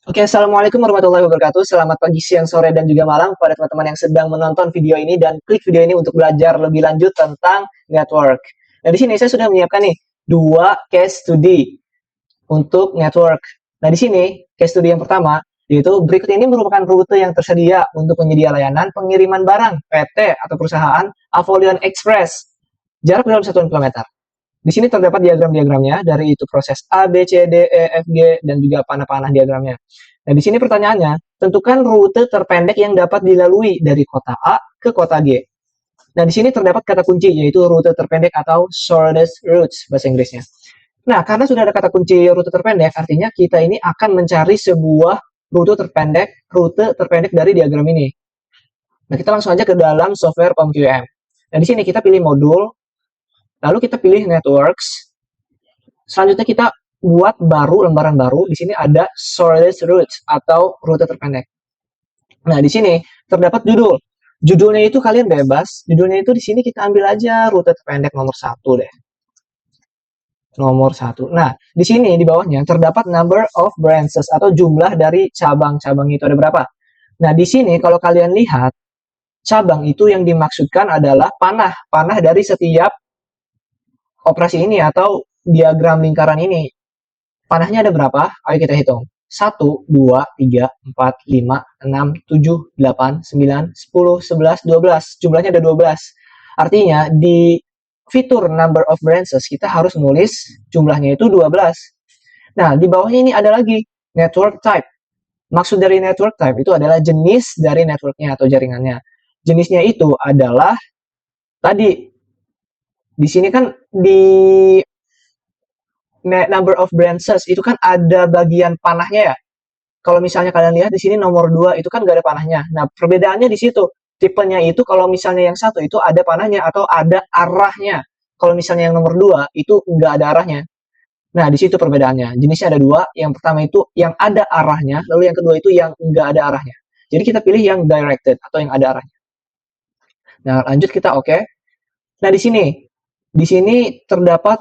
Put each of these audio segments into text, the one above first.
Oke, assalamualaikum warahmatullahi wabarakatuh. Selamat pagi, siang, sore, dan juga malam kepada teman-teman yang sedang menonton video ini dan klik video ini untuk belajar lebih lanjut tentang network. Nah, di sini saya sudah menyiapkan nih dua case study untuk network. Nah, di sini case study yang pertama yaitu berikut ini merupakan rute yang tersedia untuk penyedia layanan pengiriman barang PT atau perusahaan Avolion Express. Jarak dalam satuan kilometer. Di sini terdapat diagram-diagramnya, dari itu proses A, B, C, D, E, F, G, dan juga panah-panah diagramnya. Nah, di sini pertanyaannya, tentukan rute terpendek yang dapat dilalui dari kota A ke kota G. Nah, di sini terdapat kata kunci, yaitu rute terpendek atau shortest routes, bahasa Inggrisnya. Nah, karena sudah ada kata kunci rute terpendek, artinya kita ini akan mencari sebuah rute terpendek dari diagram ini. Nah, kita langsung aja ke dalam software POMQM. Nah, di sini kita pilih modul, lalu kita pilih networks. Selanjutnya kita buat lembaran baru. Di sini ada shortest routes atau rute terpendek. Nah, di sini terdapat judul. Judulnya itu kalian bebas. Judulnya itu di sini kita ambil aja rute terpendek nomor 1 deh. Nomor 1. Nah, di sini di bawahnya terdapat number of branches atau jumlah dari cabang-cabang itu ada berapa. Nah, di sini kalau kalian lihat, cabang itu yang dimaksudkan adalah panah. Panah dari setiap operasi ini atau diagram lingkaran ini. Panahnya ada berapa? Ayo kita hitung. 1, 2, 3, 4, 5, 6, 7, 8, 9, 10, 11, 12. Jumlahnya ada 12. Artinya di fitur number of branches kita harus nulis jumlahnya itu 12. Nah, di bawahnya ini ada lagi network type. Maksud dari network type itu adalah jenis dari networknya atau jaringannya. Jenisnya itu adalah tadi di sini kan di number of branches itu kan ada bagian panahnya ya. Kalau misalnya kalian lihat di sini nomor 2 itu kan gak ada panahnya. Nah, perbedaannya di situ. Tipenya itu kalau misalnya yang satu itu ada panahnya atau ada arahnya. Kalau misalnya yang nomor 2 itu nggak ada arahnya. Nah, di situ perbedaannya. Jenisnya ada dua. Yang pertama itu yang ada arahnya, lalu yang kedua itu yang nggak ada arahnya. Jadi kita pilih yang directed atau yang ada arahnya. Nah, lanjut kita oke. Nah, di sini terdapat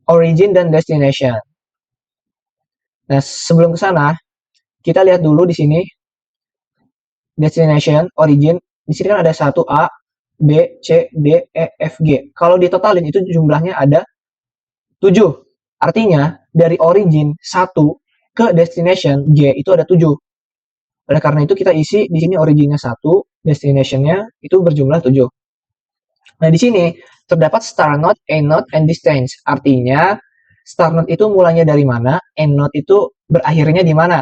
origin dan destination. Nah, sebelum ke sana, kita lihat dulu di sini destination, origin. Di sini kan ada 1A, B, C, D, E, F, G. Kalau ditotalin itu jumlahnya ada 7. Artinya dari origin 1 ke destination G itu ada 7. Oleh karena itu kita isi di sini originnya 1, destination-nya itu berjumlah 7. Nah, di sini terdapat start node, end node, and distance. Artinya start node itu mulainya dari mana, end node itu berakhirnya di mana.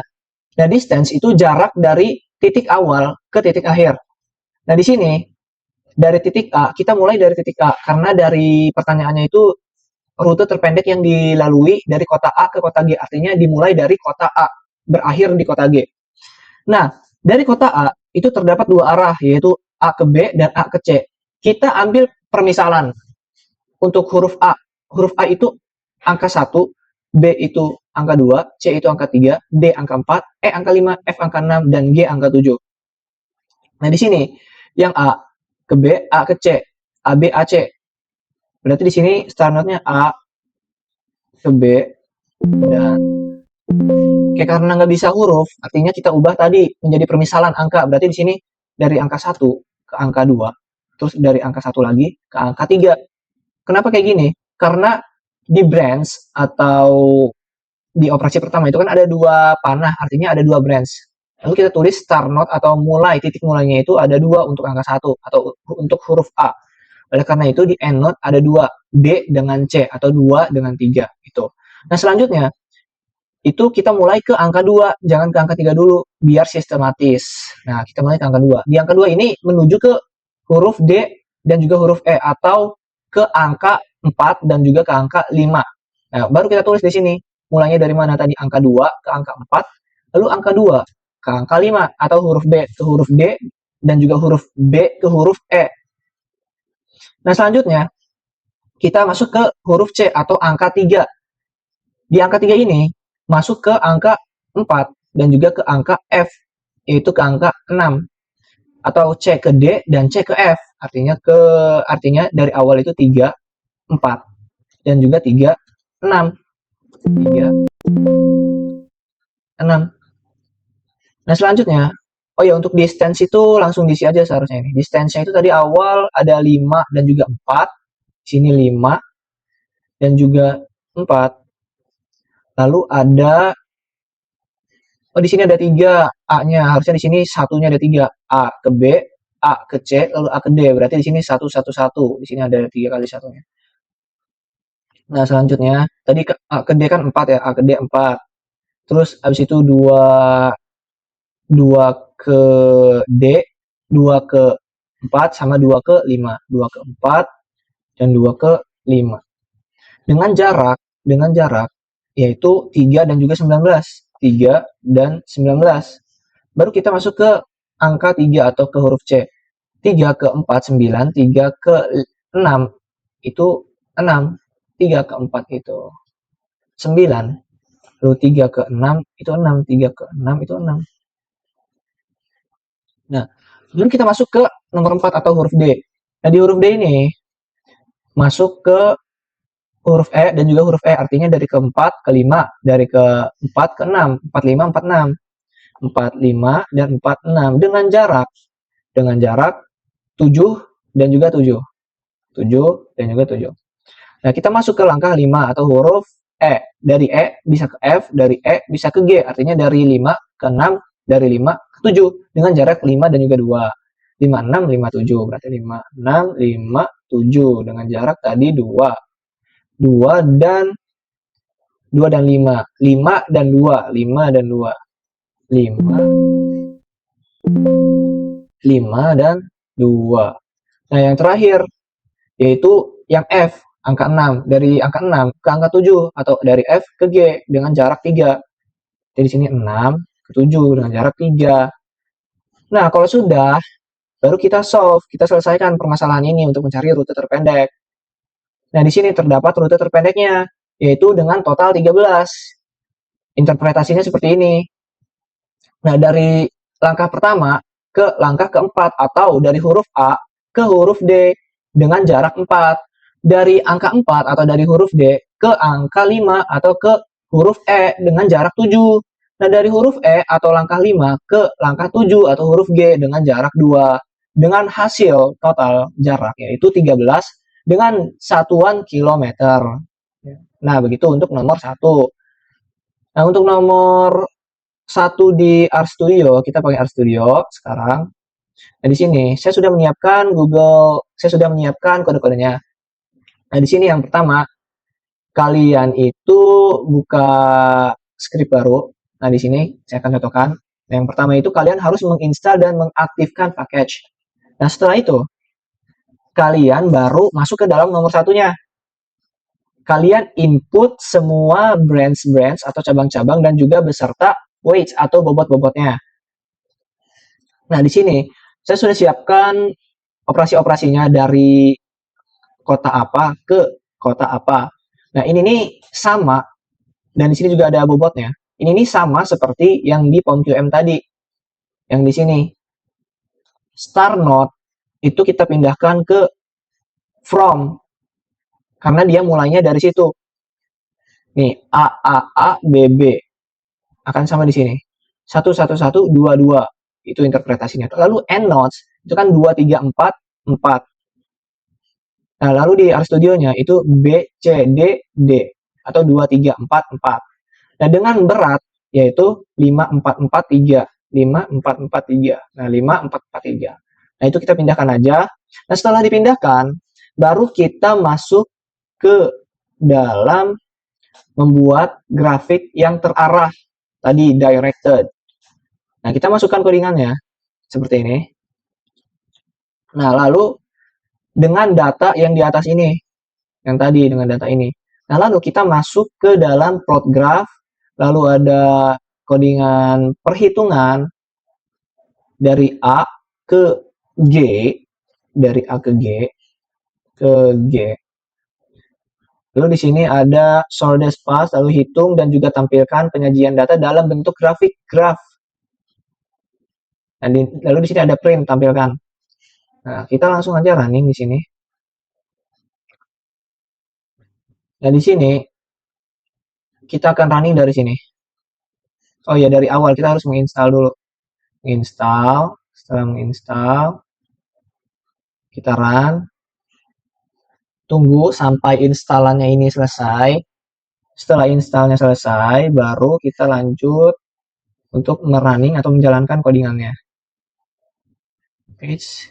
Nah, distance itu jarak dari titik awal ke titik akhir. Nah, di sini dari titik A, kita mulai dari titik A karena dari pertanyaannya itu rute terpendek yang dilalui dari kota A ke kota G. Artinya dimulai dari kota A, berakhir di kota G. Nah, dari kota A itu terdapat dua arah, yaitu A ke B dan A ke C. Kita ambil permisalan untuk huruf A. Huruf A itu angka 1, B itu angka 2, C itu angka 3, D angka 4, E angka 5, F angka 6, dan G angka 7. Nah, di sini yang A ke B, A ke C, A, B, A, C. Berarti di sini start node-nya A ke B, dan karena nggak bisa huruf, artinya kita ubah tadi menjadi permisalan angka. Berarti di sini dari angka 1 ke angka 2, terus dari angka 1 lagi ke angka 3. Kenapa kayak gini? Karena di branch atau di operasi pertama itu kan ada dua panah, artinya ada dua branch. Lalu kita tulis start node atau mulai, titik mulainya itu ada 2 untuk angka 1 atau untuk huruf A. Oleh karena itu di end node ada 2, D dengan C atau 2 dengan 3 gitu. Nah, selanjutnya itu kita mulai ke angka 2, jangan ke angka 3 dulu, biar sistematis. Nah, kita mulai ke angka 2. Di angka 2 ini menuju ke huruf D dan juga huruf E, atau ke angka 4 dan juga ke angka 5. Nah, baru kita tulis di sini, mulainya dari mana tadi? Angka 2 ke angka 4, lalu angka 2 ke angka 5, atau huruf B ke huruf D, dan juga huruf B ke huruf E. Nah, selanjutnya, kita masuk ke huruf C atau angka 3. Di angka 3 ini, masuk ke angka 4 dan juga ke angka F, yaitu ke angka 6, atau C ke D dan C ke F. Artinya dari awal itu 3, 4 dan juga 3, 6. 3, 6. Nah, selanjutnya, oh ya untuk distance itu langsung diisi aja seharusnya ini. Distance-nya itu tadi awal ada 5 dan juga 4. Sini 5 dan juga 4. Lalu ada, oh di sini ada 3 A-nya. Harusnya di sini satunya ada 3. A ke B, A ke C, lalu A ke D. Berarti di sini 1 1 1. Di sini ada 3 kali satunya. Nah, selanjutnya tadi A ke D kan 4 ya. A ke D 4. Terus habis itu 2 2 ke D, 2 ke 4 sama 2 ke 5. 2 ke 4 dan 2 ke 5. Dengan jarak yaitu 3 dan juga 19. 3 dan 19. Baru kita masuk ke angka 3 atau ke huruf C. 3 ke 4 9, 3 ke 6 itu 6. 3 ke 4 itu 9. Lalu 3 ke 6 itu 6. 3 ke 6 itu 6. Nah, lalu kita masuk ke nomor 4 atau huruf D. Nah, di huruf D ini masuk ke huruf E dan juga huruf E, artinya dari keempat ke 5, dari keempat ke 6, 4 5 4 6, 4 5 dan 4 6 dengan jarak 7 dan juga 7. 7 dan juga 7. Nah, kita masuk ke langkah 5 atau huruf E. Dari E bisa ke F, dari E bisa ke G, artinya dari 5 ke 6, dari 5 ke 7 dengan jarak 5 dan juga 2. 5 6 5 7, berarti 5 6 5 7 dengan jarak tadi 2. 2 dan 2 dan 5. 5 dan 2. 5 dan 2. 5, 5 dan 2. Nah, yang terakhir yaitu yang F, angka 6. Dari angka 6 ke angka 7 atau dari F ke G dengan jarak 3. Jadi sini 6 ke 7 dengan jarak 3. Nah, kalau sudah, baru kita solve, kita selesaikan permasalahan ini untuk mencari rute terpendek. Nah, di sini terdapat rute terpendeknya, yaitu dengan total 13. Interpretasinya seperti ini. Nah, dari langkah pertama ke langkah keempat atau dari huruf A ke huruf D dengan jarak 4. Dari angka 4 atau dari huruf D ke angka 5 atau ke huruf E dengan jarak 7. Nah, dari huruf E atau langkah 5 ke langkah 7 atau huruf G dengan jarak 2. Dengan hasil total jarak yaitu 13 dengan satuan kilometer. Nah, begitu untuk nomor 1. Nah, untuk nomor 1 di RStudio, kita pakai RStudio sekarang. Nah, di sini saya sudah menyiapkan kode-kodenya. Nah, di sini yang pertama, kalian itu buka script baru. Nah, di sini saya akan contohkan. Nah, yang pertama itu kalian harus menginstal dan mengaktifkan package. Nah, setelah itu, kalian baru masuk ke dalam nomor satunya. Kalian input semua branch atau cabang-cabang dan juga beserta weights atau bobot-bobotnya. Nah, di sini saya sudah siapkan operasi-operasinya dari kota apa ke kota apa. Nah, ini nih sama dan di sini juga ada bobotnya. Ini nih sama seperti yang di POM-QM tadi. Yang di sini start node itu kita pindahkan ke from karena dia mulainya dari situ. Nih A B B akan sama di sini. 1 1 1 2 2 itu interpretasinya. Lalu end nodes itu kan 2 3 4 4. Nah, lalu di RStudionya itu B, C, D, D atau 2 3 4 4. Nah, dengan berat yaitu 5 4 4 3. 5 4 4 3. Nah, 5 4 4 3. Nah, itu kita pindahkan aja. Nah, setelah dipindahkan, baru kita masuk ke dalam membuat grafik yang terarah tadi directed. Nah, kita masukkan codingannya seperti ini. Nah, lalu dengan data yang di atas ini, yang tadi dengan data ini. Nah, lalu kita masuk ke dalam plot graph, lalu ada codingan perhitungan dari A ke G, dari A ke G, ke G. Lalu di sini ada shortest path, lalu hitung dan juga tampilkan penyajian data dalam bentuk grafik graph. Nah, lalu di sini ada print tampilkan. Nah, kita langsung aja running di sini. Nah, di sini kita akan running dari sini. Oh ya, dari awal kita harus menginstal dulu. setelah menginstal, kita run, tunggu sampai instalannya ini selesai. Setelah installnya selesai, baru kita lanjut untuk merunning atau menjalankan codingannya. Page.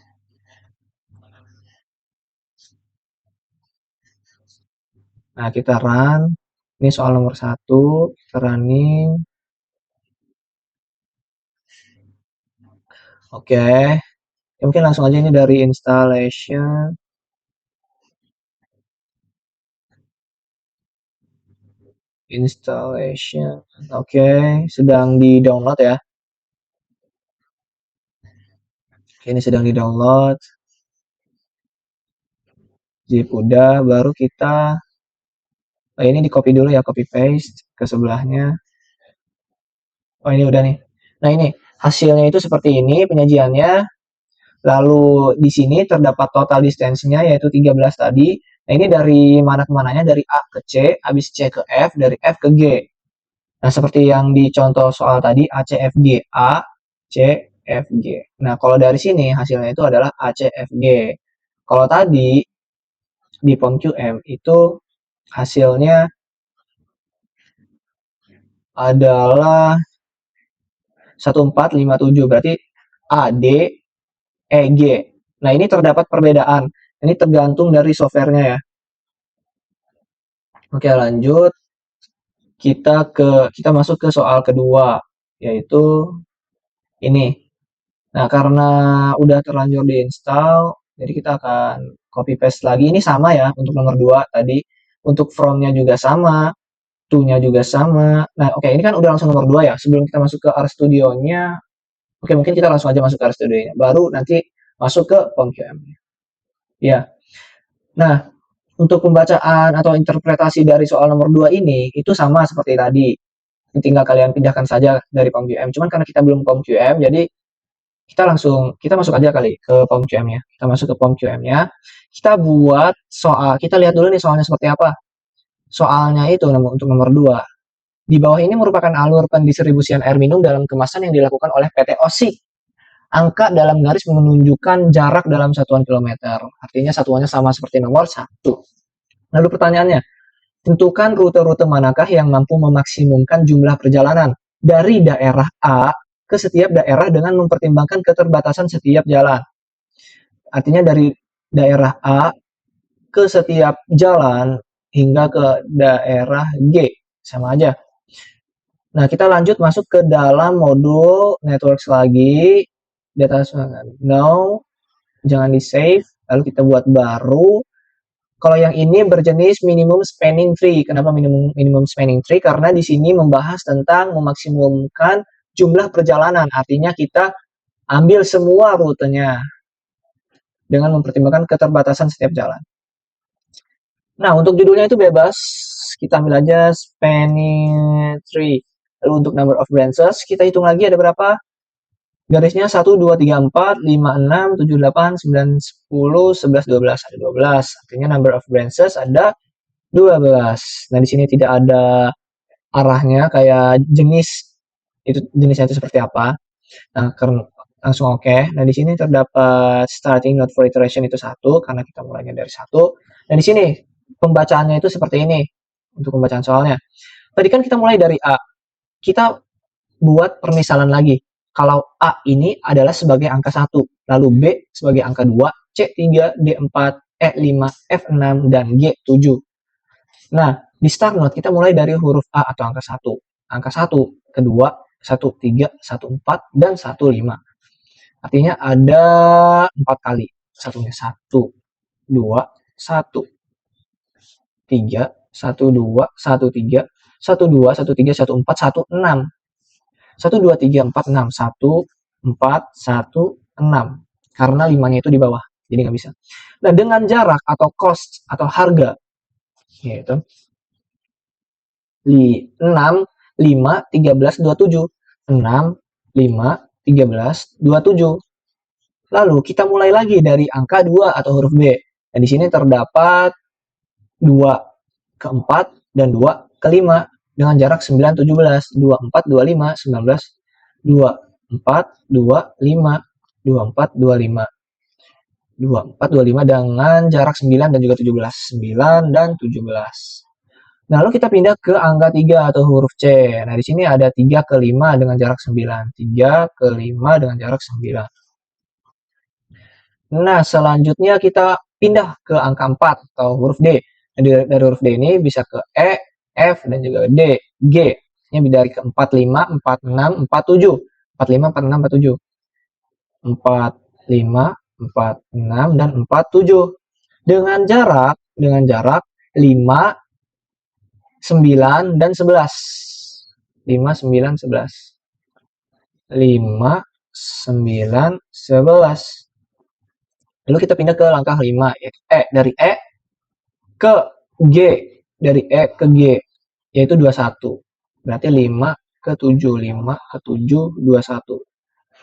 Nah, kita run. Ini soal nomor 1, kita running. Oke. Ya, mungkin langsung aja ini dari installation. Installation. Oke, sedang di-download ya. Ini sedang di-download. Zip udah, baru kita ini di copy dulu ya, copy paste ke sebelahnya. Oh, ini udah nih. Nah, ini hasilnya itu seperti ini penyajiannya. Lalu di sini terdapat total distance-nya yaitu 13 tadi. Nah, ini dari mana ke mananya? Dari A ke C, habis C ke F, dari F ke G. Nah, seperti yang di contoh soal tadi, A, C, F, G, A, C, F, G. Nah, kalau dari sini hasilnya itu adalah A, C, F, G. Kalau tadi di POM-QM itu hasilnya adalah 1457, berarti A, D, E, G. Nah, ini terdapat perbedaan. Ini tergantung dari softwarenya ya. Oke, lanjut. Kita masuk ke soal kedua, yaitu ini. Nah, karena udah terlanjur diinstal, jadi kita akan copy paste lagi. Ini sama ya untuk nomor 2 tadi. Untuk from-nya juga sama, to-nya juga sama. Nah, oke, ini kan udah langsung nomor 2 ya. Sebelum kita masuk ke RStudio-nya, oke, mungkin kita langsung aja masuk ke RStudio-nya. Baru nanti masuk ke POM-QM. Ya. Nah, untuk pembacaan atau interpretasi dari soal nomor 2 ini, itu sama seperti tadi. Tinggal kalian pindahkan saja dari POM-QM. Cuman karena kita belum POM-QM, jadi kita masuk aja kali ke POM-QM-nya. Kita masuk ke POM-QM-nya. Kita buat soal, kita lihat dulu nih soalnya seperti apa. Soalnya itu untuk nomor 2. Di bawah ini merupakan alur pendistribusian air minum dalam kemasan yang dilakukan oleh PT OSIK. Angka dalam garis menunjukkan jarak dalam satuan kilometer. Artinya satuannya sama seperti nomor 1. Lalu pertanyaannya, tentukan rute-rute manakah yang mampu memaksimumkan jumlah perjalanan dari daerah A ke setiap daerah dengan mempertimbangkan keterbatasan setiap jalan. Artinya dari daerah A ke setiap jalan hingga ke daerah G. Sama aja. Nah, kita lanjut masuk ke dalam modul networks lagi. Data no, jangan di save. Lalu kita buat baru. Kalau yang ini berjenis minimum spanning tree. Kenapa minimum spanning tree? Karena di sini membahas tentang memaksimumkan jumlah perjalanan. Artinya kita ambil semua rutenya dengan mempertimbangkan keterbatasan setiap jalan. Nah, untuk judulnya itu bebas. Kita ambil aja spanning tree. Lalu untuk number of branches, kita hitung lagi ada berapa? Garisnya 1, 2, 3, 4, 5, 6, 7, 8, 9, 10, 11, 12. Ada 12. Artinya number of branches ada 12. Nah, di sini tidak ada arahnya kayak jenisnya itu seperti apa. Nah, langsung oke. Nah, di sini terdapat starting node for iteration itu 1 karena kita mulainya dari 1. Dan di sini pembacaannya itu seperti ini untuk pembacaan soalnya. Tadi kan kita mulai dari A. Kita buat permisalan lagi. Kalau A ini adalah sebagai angka 1, lalu B sebagai angka 2, C3, D4, E5, F6, dan G7. Nah, di start node kita mulai dari huruf A atau angka 1. Angka 1, kedua, 1, 3, 1, 4, dan 1, 5. Artinya ada 4 kali. Satunya 1, 2, 1, 3, 1, 2, 1, 3, 1, 2, 1, 3, 1, 4, 1, 6. 1, 2, 3, 4, 6. 1, 4, 1, 6. Karena 5-nya itu di bawah. Jadi nggak bisa. Nah, dengan jarak atau cost atau harga, yaitu 6, 5, 13, 27. 6, 5, 13, 27. Lalu kita mulai lagi dari angka 2 atau huruf B. Dan di sini terdapat 2 ke 4 dan 2 ke 5 dengan jarak 9, 17, 2, 4, 25, 19, 2. 4, 2, 5. 24, 25. 24, 25 dengan jarak 9 dan juga 17. 9 dan 17. Nah, lalu kita pindah ke angka 3 atau huruf C. Nah, di sini ada 3 ke 5 dengan jarak 9. 3 ke 5 dengan jarak 9. Nah, selanjutnya kita pindah ke angka 4 atau huruf D. Nah, dari huruf D ini bisa ke E, F, dan juga D, G. Ini dari ke 45, 46, 47. 45, 46, 47. 45, 46, dan 47. Dengan jarak 5, 9, dan 11. 5, 9, 11. 5, 9, 11. Lalu kita pindah ke langkah 5, yaitu E. Dari E ke G. Dari E ke G, yaitu 21. Berarti 5 ke 7. 5 ke 7, 21.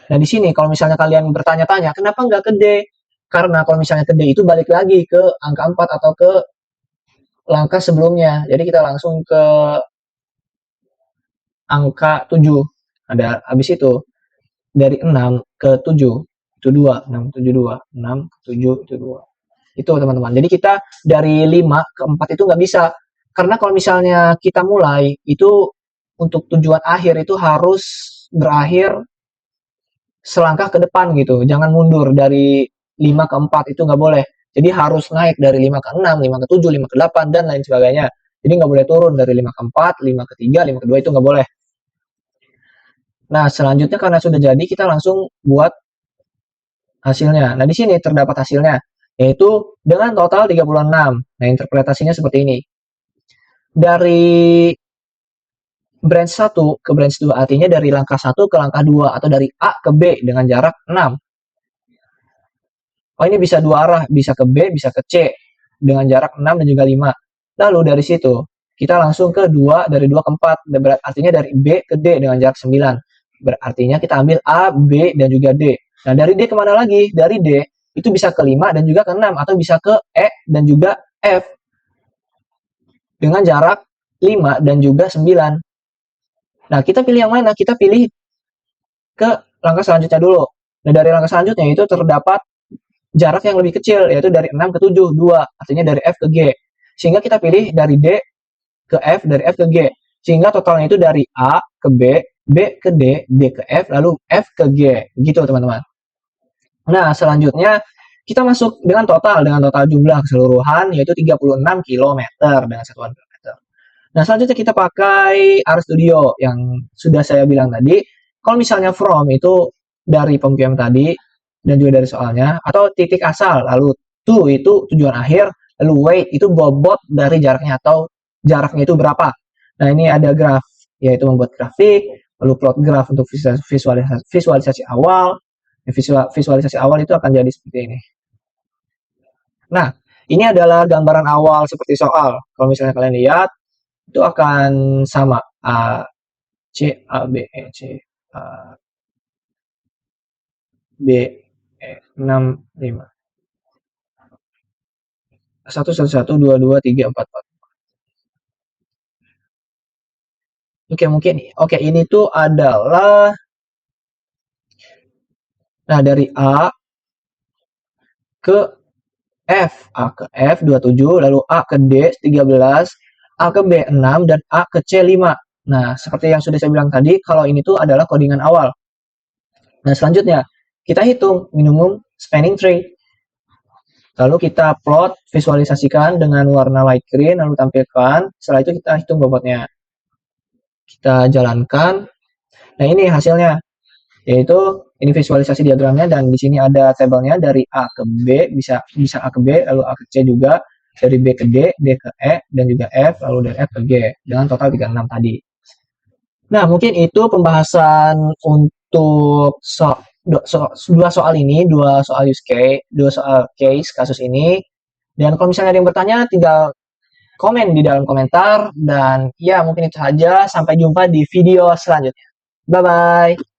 Nah, di sini kalau misalnya kalian bertanya-tanya, kenapa nggak ke D? Karena kalau misalnya ke D itu balik lagi ke angka 4 atau ke langkah sebelumnya. Jadi kita langsung ke angka 7. Ada habis itu dari 6 ke 7 itu 2, 6 7 2, 6 ke 7 itu 2. Itu teman-teman. Jadi kita dari 5 ke 4 itu nggak bisa. Karena kalau misalnya kita mulai itu untuk tujuan akhir itu harus berakhir selangkah ke depan gitu. Jangan mundur dari 5 ke 4 itu nggak boleh. Jadi harus naik dari 5 ke 6, 5 ke 7, 5 ke 8, dan lain sebagainya. Jadi nggak boleh turun dari 5 ke 4, 5 ke 3, 5 ke 2 itu nggak boleh. Nah, selanjutnya karena sudah jadi, kita langsung buat hasilnya. Nah, di sini terdapat hasilnya, yaitu dengan total 36. Nah, interpretasinya seperti ini. Dari branch 1 ke branch 2, artinya dari langkah 1 ke langkah 2, atau dari A ke B dengan jarak 6. Oh, ini bisa dua arah, bisa ke B, bisa ke C, dengan jarak 6 dan juga 5. Lalu dari situ, kita langsung ke 2, dari 2 ke 4, artinya dari B ke D dengan jarak 9. Berartinya kita ambil A, B, dan juga D. Nah, dari D kemana lagi? Dari D, itu bisa ke 5 dan juga ke 6, atau bisa ke E dan juga F, dengan jarak 5 dan juga 9. Nah, kita pilih yang mana? Kita pilih ke langkah selanjutnya dulu. Nah, dari langkah selanjutnya itu terdapat jarak yang lebih kecil, yaitu dari 6 ke 7, 2. Artinya dari F ke G. Sehingga kita pilih dari D ke F, dari F ke G. Sehingga totalnya itu dari A ke B, B ke D, D ke F, lalu F ke G. Begitu teman-teman. Nah, selanjutnya kita masuk dengan total jumlah keseluruhan, yaitu 36 km dengan satuan kilometer. Nah, selanjutnya kita pakai RStudio yang sudah saya bilang tadi. Kalau misalnya from itu dari pembukuan tadi, dan juga dari soalnya, atau titik asal, lalu to itu tujuan akhir, lalu weight itu bobot dari jaraknya atau jaraknya itu berapa. Nah, ini ada graf, yaitu membuat grafik, lalu plot graf untuk visualisasi awal. Visualisasi awal itu akan jadi seperti ini. Nah, ini adalah gambaran awal seperti soal. Kalau misalnya kalian lihat, itu akan sama. A, C, A, B, E, C, A, B, E, 6, 5. 1, 1, 1, 2, 2, 3, 4, 4. Oke, ini tuh adalah, nah, dari A ke F. A ke F 27, lalu A ke D 13, A ke B 6, dan A ke C 5. Nah, seperti yang sudah saya bilang tadi, kalau ini tuh adalah codingan awal. Nah, selanjutnya kita hitung minimum spanning tree. Lalu kita plot, visualisasikan dengan warna light green, lalu tampilkan. Setelah itu kita hitung bobotnya. Kita jalankan. Nah, ini hasilnya, yaitu ini visualisasi diagramnya, dan di sini ada tabelnya dari A ke B, bisa A ke B, lalu A ke C juga, dari B ke D, D ke E, dan juga F, lalu dari F ke G, dengan total 36 tadi. Nah, mungkin itu pembahasan untuk dua soal ini, dua soal use case, dua soal case kasus ini. Dan kalau misalnya ada yang bertanya, tinggal komen di dalam komentar. Dan ya, mungkin itu saja. Sampai jumpa di video selanjutnya. Bye-bye.